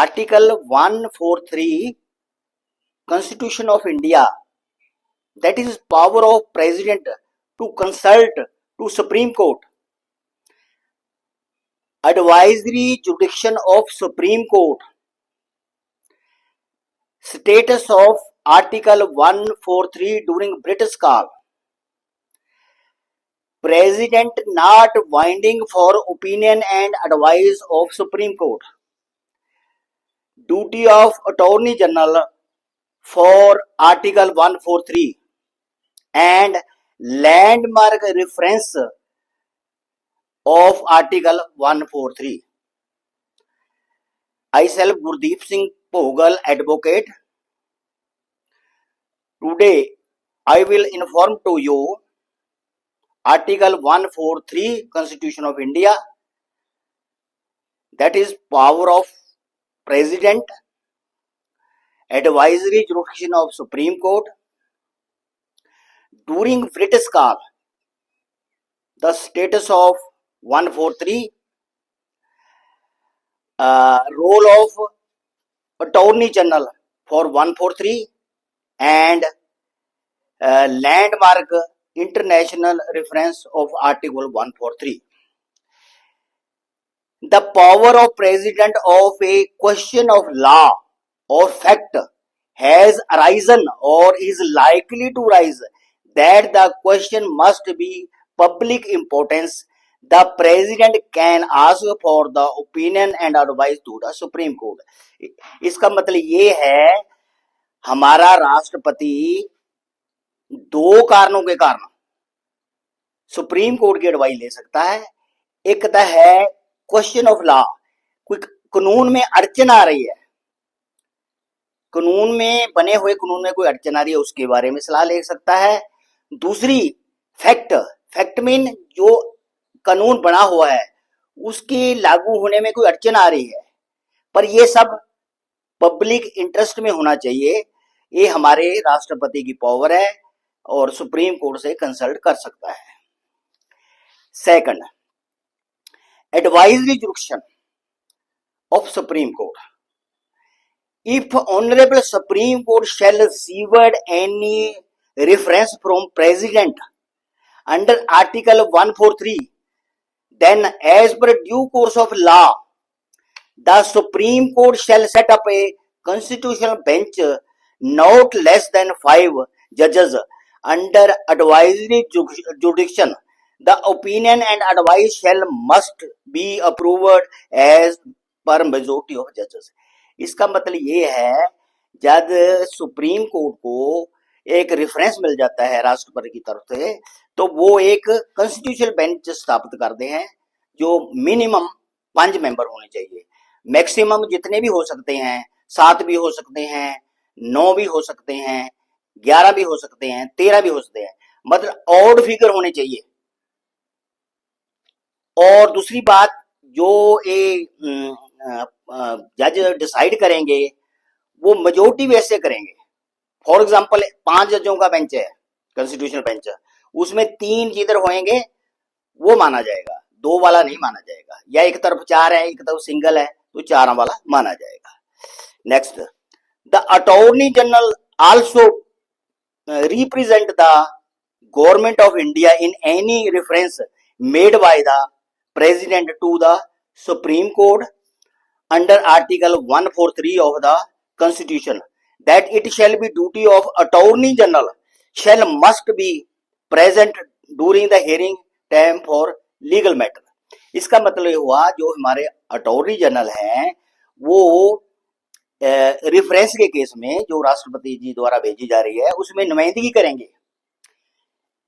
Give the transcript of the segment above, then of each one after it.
Article 143 Constitution of India, that is power of President to consult to Supreme Court. Advisory jurisdiction of Supreme Court. Status of Article 143 during British call. President not binding for opinion and advice of Supreme Court. Duty of Attorney General for Article 143 and landmark reference of Article 143. I self Gurdeep Singh Pogal, advocate. Today I will inform to you Article 143 Constitution of India, that is power of President, advisory jurisdiction of Supreme Court. During British call, the status of 143, role of Attorney General for 143 and landmark international reference of Article 143. The power of President of a question of law or fact has arisen or is likely to rise, that the question must be public importance. The President can ask for the opinion and advice to the Supreme Court. इसका मतलब ये है, हमारा राष्ट्रपति दो कारणों के कारण सुप्रीम कोर्ट की एडवाइस ले सकता है। एक तो है क्वेश्चन ऑफ लॉ, कोई कानून में अड़चन आ रही है, कानून में बने हुए कानून में कोई अड़चन आ रही है, उसके बारे में सलाह ले सकता है। दूसरी फैक्ट, फैक्ट मीन जो कानून बना हुआ है उसके लागू होने में कोई अड़चन आ रही है, पर ये सब पब्लिक इंटरेस्ट में होना चाहिए। ये हमारे राष्ट्रपति की पावर है और सुप्रीम कोर्ट से कंसल्ट कर सकता है। Second, advisory jurisdiction of Supreme Court. If Honorable Supreme Court shall receive any reference from President under Article 143, then as per due course of law, the Supreme Court shall set up a constitutional bench not less than 5 judges under advisory jurisdiction. The opinion and advice shall must be approved as per majority of judges. इसका मतलब ये है, जब supreme court को एक reference मिल जाता है राष्ट्रपति की तरफ से, तो वो एक कॉन्स्टिट्यूशनल बेंच स्थापित करते हैं जो मिनिमम 5 मेंबर होने चाहिए। मैक्सिमम जितने भी हो सकते हैं, 7 भी हो सकते हैं, 9 भी हो सकते हैं, 11 भी हो सकते हैं, 13 भी हो सकते हैं, मतलब ऑड फिगर होने चाहिए। और दूसरी बात, जो ये जज डिसाइड करेंगे वो मेजोरिटी बेस से करेंगे। फॉर एग्जांपल 5 जजों का बेंच है, कॉन्स्टिट्यूशनल बेंच, उसमें 3 जिधर होंगे वो माना जाएगा, 2 वाला नहीं माना जाएगा, या एक तरफ 4 है एक तरफ सिंगल है तो 4 वाला माना जाएगा। Next, the attorney general also represent the government of India in any reference made by the President to the Supreme Court under Article 143 of the Constitution, that it shall be duty of Attorney General shall must be present during the hearing time for legal matter. इसका मतलब हुआ, जो हमारे attorney general हैं वो reference के case में जो राष्ट्रपति जी द्वारा भेजी जा रही है उसमें नुमाइंदगी करेंगे।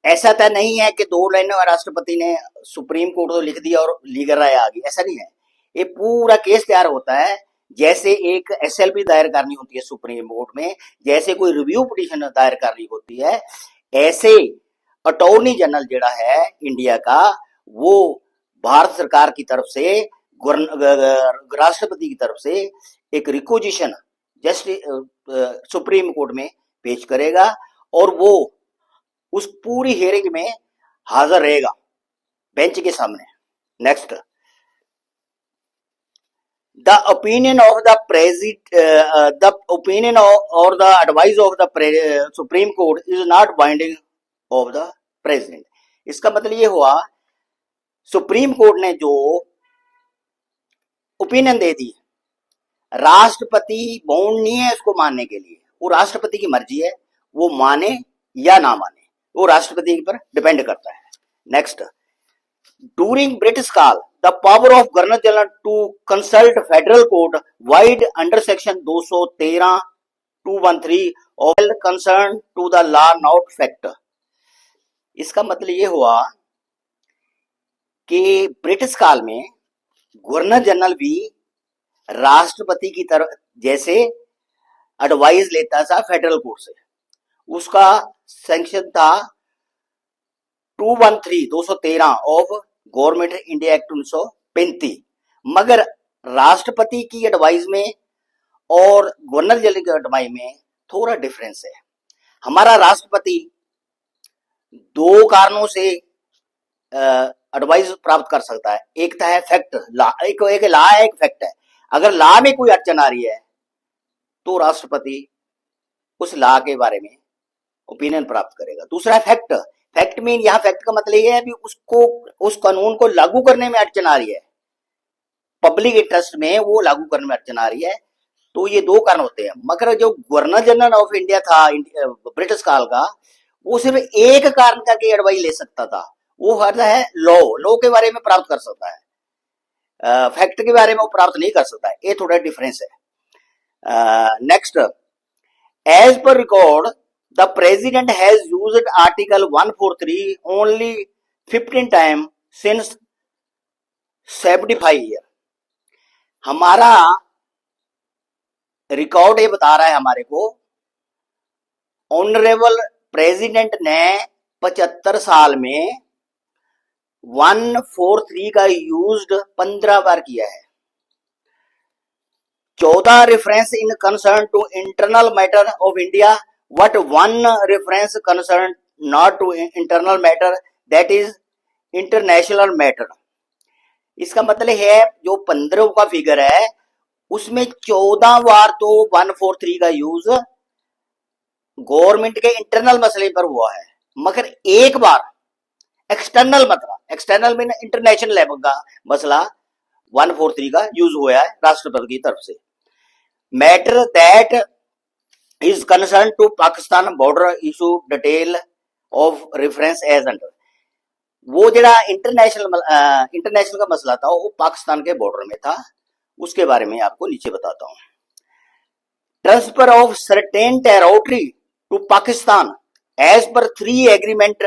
ऐसा तो नहीं है कि 2 लाइनों राष्ट्रपति ने सुप्रीम कोर्ट को लिख दिया और लीगल राय आ गई, ऐसा नहीं है। ये पूरा केस तैयार होता है, जैसे एक एसएलपी दायर करनी होती है सुप्रीम कोर्ट में, जैसे कोई रिव्यू पिटीशन दायर करनी होती है, ऐसे अटॉर्नी जनरल जड़ा है इंडिया का, वो भारत सरकार की तरफ से, राष्ट्रपति की तरफ से एक रिक्वेजिशन जस्ट सुप्रीम कोर्ट में पेश करेगा और वो उस पूरी हियरिंग में हाजिर रहेगा बेंच के सामने। Next, the opinion of the the opinion or the advice of the Supreme Court is not binding of the president. इसका मतलब ये हुआ सुप्रीम कोर्ट ने जो ओपिनियन दे दी, राष्ट्रपति बाउंड नहीं है उसको मानने के लिए, वो राष्ट्रपति की मर्जी है, वो माने या ना माने, वो राष्ट्रपति पर डिपेंड करता है. नेक्स्ट, during British काल the power of Governor General to consult Federal Court wide under section 213 213 all concerned to the law not fact. इसका मतलब ये हुआ कि ब्रिटिश काल में गवर्नर जनरल भी राष्ट्रपति की तरफ जैसे एडवाइस लेता था फेडरल कोर्ट से, उसका सैंक्शन था 213 ऑफ गवर्नमेंट इंडिया एक्ट 1935. मगर राष्ट्रपति की एडवाइस में और गवर्नर जनरल की एडवाइस में थोड़ा डिफरेंस है. हमारा राष्ट्रपति दो कारणों से एडवाइस प्राप्त कर सकता है. एक तो है फैक्ट, एक लॉ है, एक फैक्ट है. अगर लॉ में कोई अड़चन आ रही है तो राष्ट्रपति उस लॉ के बारे में ओपिनियन प्राप्त करेगा. दूसरा है फैक्ट. फैक्ट मीन यहाँ फैक्ट का मतलब ये है कि उसको उस कानून को लागू करने में अड़चन आ रही है, पब्लिक इंटरेस्ट में वो लागू करने में अड़चन आ रही है. तो ये दो कारण होते हैं. मगर जो गवर्नर जनरल ऑफ इंडिया था ब्रिटिश काल का, वो सिर्फ एक कारण का एडवाइस ले सकता था, वो है लॉ के बारे में प्राप्त कर सकता है, फैक्ट के बारे में वो प्राप्त नहीं कर सकता है. ये थोड़ा डिफरेंस है. Next, as per record the president has used article 143 only 15 times since 75 years. हमारा रिकॉर्ड ये बता रहा है हमारे को, ऑनरेबल प्रेसिडेंट ने 75 साल में 143 का यूज्ड 15 बार किया है. 14 reference in concern to internal matter of India, what one reference concerned not to internal matter, that is international matter. इसका मतलब है जो 15 का फिगर है उसमें 14 बार तो 143 का यूज गवर्नमेंट के इंटरनल मसले पर हुआ है, मगर एक बार एक्सटर्नल मतलब एक्सटर्नल में इंटरनेशनल लेवल का मसला 143 का यूज हुआ है राष्ट्रपति की तरफ से. Matter that is concerned to Pakistan border issue detail of reference as under. वो जरा इंटरनेशनल का मसला था वो पाकिस्तान के बॉर्डर में था, उसके बारे में आपको नीचे बताता हूं. Transfer of certain territory to Pakistan as per 3 agreement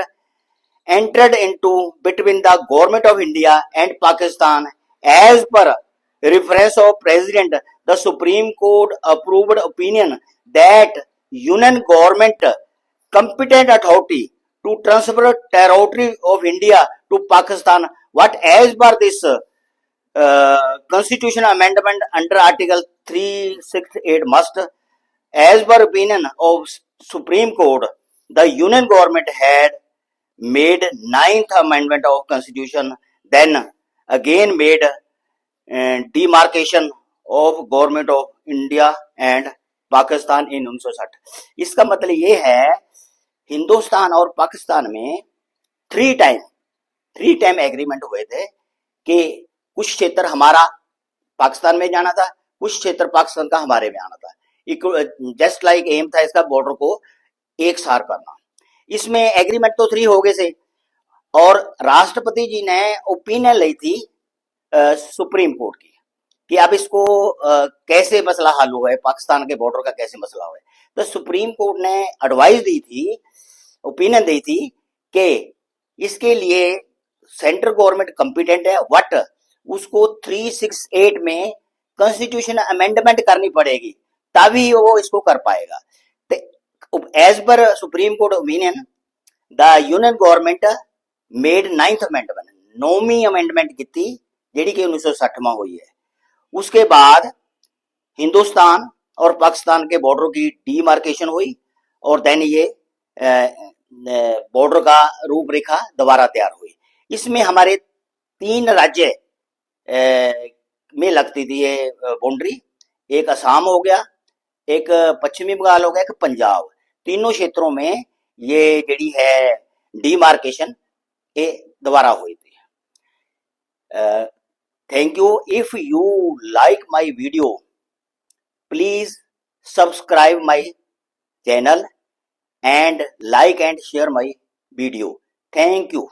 entered into between the government of India and Pakistan as per reference of President. The Supreme Court approved opinion that Union government competent authority to transfer territory of India to Pakistan. What as per this constitutional amendment under Article 368 must, as per opinion of Supreme Court, the Union government had made 9th amendment of Constitution, then again made demarcation of government of India and Pakistan in 1960. इसका मतलब ये है हिंदुस्तान और पाकिस्तान में three time agreement हुए थे कि कुछ क्षेत्र हमारा पाकिस्तान में जाना था, कुछ क्षेत्र पाकिस्तान का हमारे में आना था. जस्ट लाइक एम था इसका बॉर्डर को एक सार करना. इसमें एग्रीमेंट तो 3 हो गए थे और राष्ट्रपति जी ने ओपिनियन ली थी सुप्रीम कोर्ट की कि अब इसको कैसे मसला हल हुआ है, पाकिस्तान के बॉर्डर का कैसे मसला हुआ है. तो सुप्रीम कोर्ट ने एडवाइस दी थी, ओपिनियन दी थी कि इसके लिए सेंट्रल गवर्नमेंट कंपिटेंट है, बट उसको 368 में कॉन्स्टिट्यूशन अमेंडमेंट करनी पड़ेगी तभी वो इसको कर पाएगा. As per Supreme Court opinion, the Union government made 9th amendment, 9वीं अमेंडमेंट की थी जेडी के 1960 में हुई है. उसके बाद हिंदुस्तान और पाकिस्तान के बॉर्डर की डीमार्केशन हुई और देन ये बॉर्डर का रूपरेखा दोबारा तैयार हुई. इसमें हमारे 3 राज्य में लगती थी ये बाउंड्री। एक असम हो गया, एक पश्चिमी बंगाल हो गया, एक पंजाब, तीनों क्षेत्रों में ये जड़ी है डिमार्केशन ये दोबारा हुई थी। Thank you. If you like my video, please subscribe my channel and like and share my video. Thank you.